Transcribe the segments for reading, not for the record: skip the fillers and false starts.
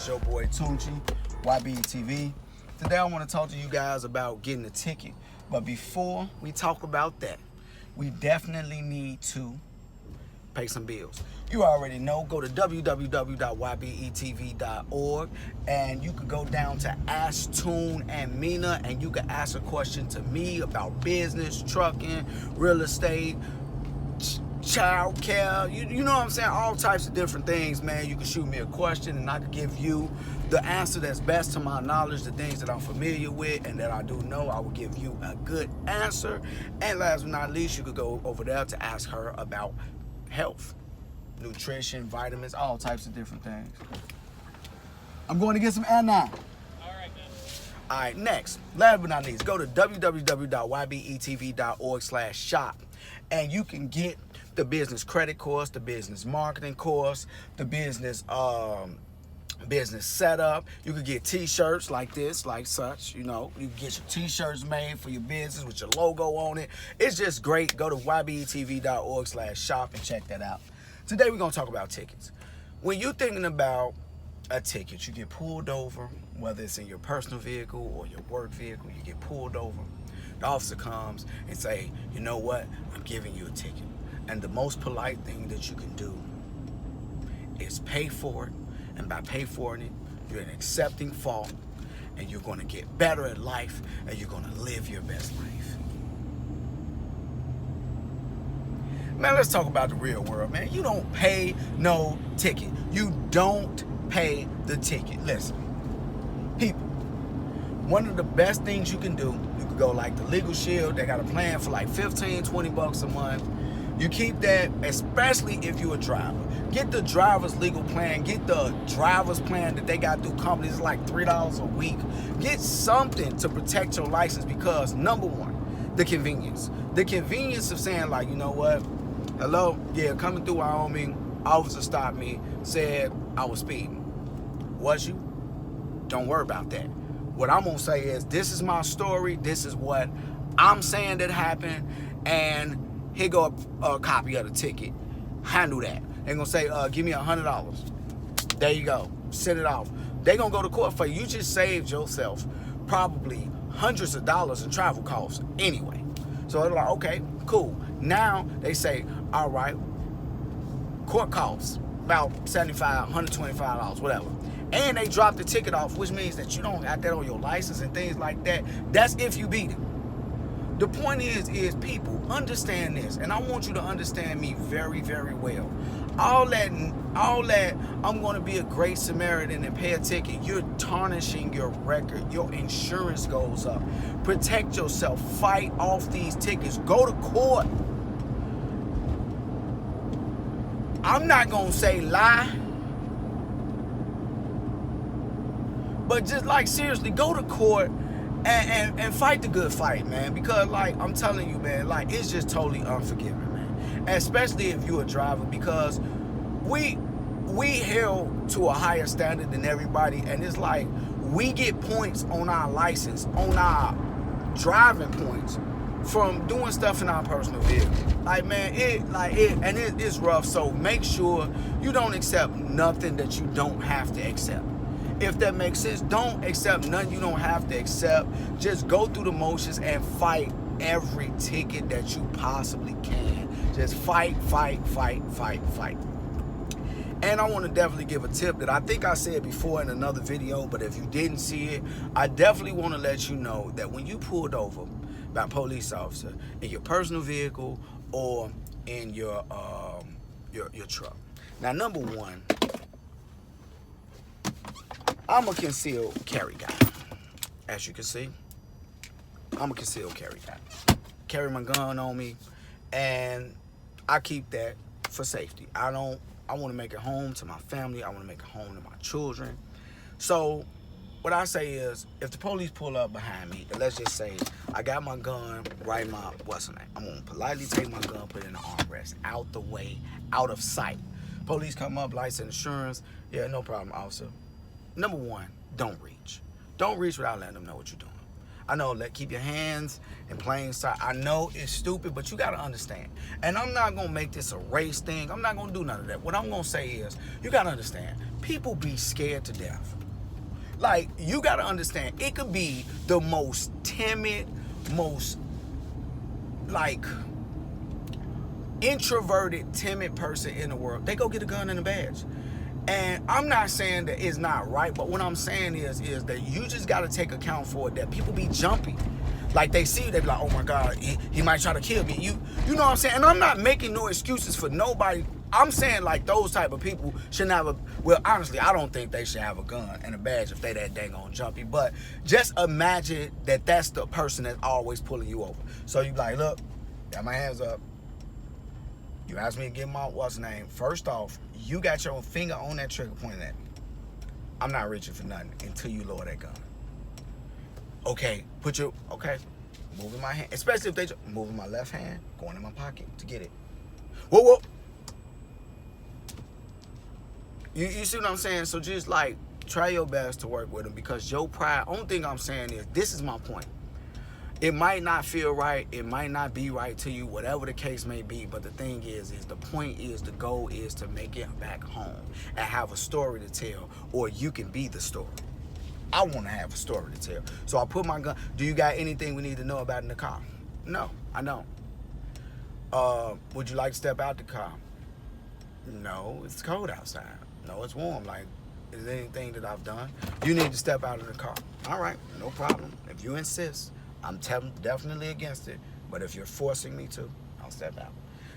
It's your boy Tunchi, Y.B.E.T.V. Today I want to talk to you guys about getting a ticket. But before we talk about that, we definitely need to pay some bills. You already know, go to www.ybetv.org and you can go down to Ask Tune and Mina and you can ask a question to me about business, trucking, real estate, child care, you know what I'm saying, all types of different things, man. You can shoot me a question and I can give you the answer that's best to my knowledge, the things that I'm familiar with and that I do know. I will give you a good answer. And last but not least, you could go over there to ask her about health, nutrition, vitamins, all types of different things. I'm going to get some air now. All right, next, last but not least, go to www.ybetv.org/shop and you can get the business credit course, the business marketing course, the business setup. You can get t-shirts like this, like such, you know. You can get your t-shirts made for your business with your logo on it. It's just great. Go to ybetv.org/shop and check that out. Today we're gonna talk about tickets. When you're thinking about a ticket, you get pulled over, whether it's in your personal vehicle or your work vehicle, you get pulled over. The officer comes and say, you know what, I'm giving you a ticket. And the most polite thing that you can do is pay for it. And by pay for it, you're accepting fault and you're going to get better at life and you're going to live your best life. Man, let's talk about the real world, man. You don't pay no ticket. You don't pay the ticket. Listen, people, one of the best things you can do, you could go like the Legal Shield. They got a plan for like 15, 20 bucks a month. You keep that, especially if you're a driver. Get the driver's legal plan. Get the driver's plan that they got through companies. It's like $3 a week. Get something to protect your license because, number one, the convenience. The convenience of saying like, you know what? Hello? Yeah, coming through Wyoming, officer stopped me, said I was speeding. Was you? Don't worry about that. What I'm going to say is, this is my story. This is what I'm saying that happened. And here go a copy of the ticket. Handle that. They're going to say, give me $100. There you go. Send it off. They're going to go to court for you. You just saved yourself probably hundreds of dollars in travel costs anyway. So they're like, okay, cool. Now they say, all right, court costs about $75, $125, whatever. And they drop the ticket off, which means that you don't have that on your license and things like that. That's if you beat it. The point is people, understand this, and I want you to understand me very, very well. All that I'm going to be a great Samaritan and pay a ticket, you're tarnishing your record. Your insurance goes up. Protect yourself. Fight off these tickets. Go to court. I'm not going to say lie, but just like seriously, go to court and fight the good fight, man. Because like I'm telling you, man, like it's just totally unforgiving, man. Especially if you're a driver, because we held to a higher standard than everybody, and it's like we get points on our license, on our driving points from doing stuff in our personal vehicle. Like, man, it's rough. So make sure you don't accept nothing that you don't have to accept. If that makes sense, don't accept nothing you don't have to accept. Just go through the motions and fight every ticket that you possibly can. Just fight, fight, fight, fight, fight. And I want to definitely give a tip that I think I said before in another video, but if you didn't see it, I definitely want to let you know that when you pulled over by a police officer in your personal vehicle or in your truck. Now, number one, I'm a concealed carry guy. As you can see, I'm a concealed carry guy. Carry my gun on me, and I keep that for safety. I want to make it home to my family. I want to make it home to my children. So what I say is, if the police pull up behind me, and let's just say I got my gun right in my, what's her name? I'm going to politely take my gun, put it in the armrest, out the way, out of sight. Police come up, license, insurance. Yeah, no problem, officer. Number one, don't reach. Don't reach without letting them know what you're doing. I know, keep your hands in plain sight. I know it's stupid, but you got to understand. And I'm not going to make this a race thing. I'm not going to do none of that. What I'm going to say is, you got to understand, People be scared to death. Like, you got to understand, it could be the most timid, most, like, introverted, timid person in the world. They go get a gun and a badge. And I'm not saying that it's not right, but what I'm saying is that you just got to take account for it, that people be jumpy. Like, they see you, they be like, oh my God, he might try to kill me. You know what I'm saying? And I'm not making no excuses for nobody. I'm saying, like, those type of people shouldn't have well, honestly, I don't think they should have a gun and a badge if they that dang on jumpy. But just imagine that that's the person that's always pulling you over. So you be like, look, got my hands up. You asked me to get my what's name. First off, you got your finger on that trigger pointing at me. I'm not reaching for nothing until you lower that gun. Okay, moving my hand, especially if they moving my left hand, going in my pocket to get it. Whoa. You see what I'm saying? So just like try your best to work with them, because your pride. Only thing I'm saying is, this is my point. It might not feel right, it might not be right to you, whatever the case may be, but the thing is the point is, the goal is to make it back home and have a story to tell, or you can be the story. I want to have a story to tell. So I put my gun. Do you got anything we need to know about in the car? No, I don't. Would you like to step out the car? No, it's cold outside. No, it's warm. Like, is there anything that I've done? You need to step out of the car. All right, no problem. If you insist, I'm definitely against it. But if you're forcing me to, I'll step out.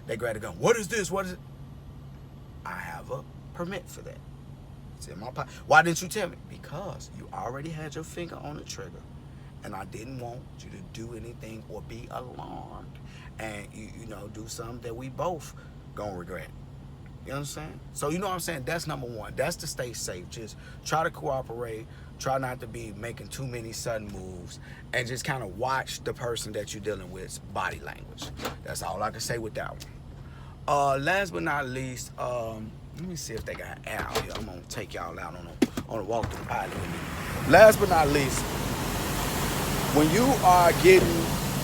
They grab the gun. What is this? What is it? I have a permit for that. It's in my pocket. Why didn't you tell me? Because you already had your finger on the trigger, and I didn't want you to do anything or be alarmed and you know, do something that we both gonna regret. You understand? So you know what I'm saying? That's number one. That's to stay safe. Just try to cooperate. Try not to be making too many sudden moves, and just kind of watch the person that you're dealing with body language. That's all I can say with that one. Last but not least, let me see if they got Al here. I'm gonna take y'all out on a walk through the pilot with me. Last but not least, when you are getting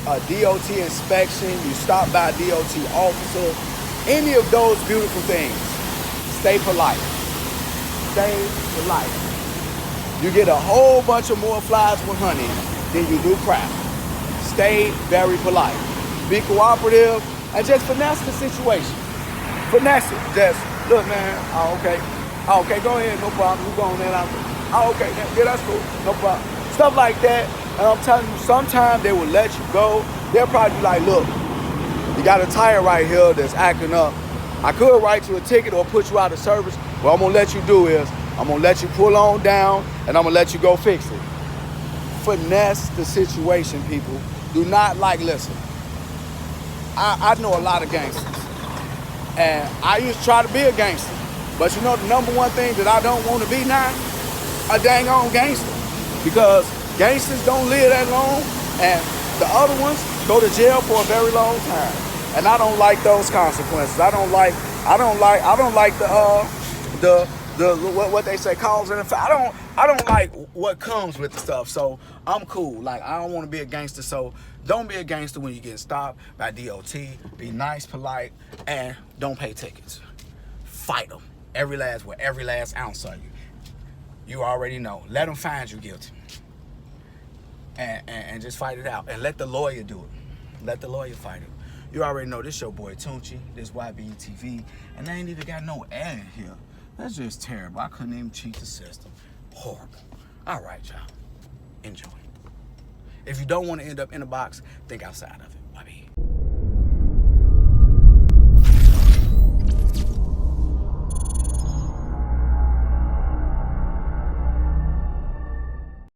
a DOT inspection, you stop by a DOT officer, any of those beautiful things, stay polite. Stay polite. You get a whole bunch of more flies with honey than you do crap. Stay very polite. Be cooperative and just finesse the situation. Finesse it. Just, look, man, okay, go ahead, no problem. You going in, okay, yeah, that's cool, no problem. Stuff like that. And I'm telling you, sometimes they will let you go. They'll probably be like, look, you got a tire right here that's acting up. I could write you a ticket or put you out of service. What I'm gonna let you do is, I'm gonna let you pull on down and I'm gonna let you go fix it. Finesse the situation, people. Do not listen. I know a lot of gangsters. And I used to try to be a gangster. But you know the number one thing that I don't want to be now? A dang on gangster. Because gangsters don't live that long, and the other ones go to jail for a very long time. And I don't like those consequences. I don't like the what they say, cause and effect. I don't like what comes with the stuff. So I'm cool. Like, I don't want to be a gangster. So don't be a gangster when you're getting stopped by DOT. Be nice, polite, and don't pay tickets. Fight them. Every last ounce of you. You already know. Let them find you guilty. And just fight it out. And let the lawyer do it. Let the lawyer fight it. You already know this your boy Tunchi. This Y.B.E.T.V. And I ain't even got no ad here. That's just terrible. I couldn't even cheat the system. Horrible. All right, y'all. Enjoy. If you don't want to end up in a box, think outside of it. YB.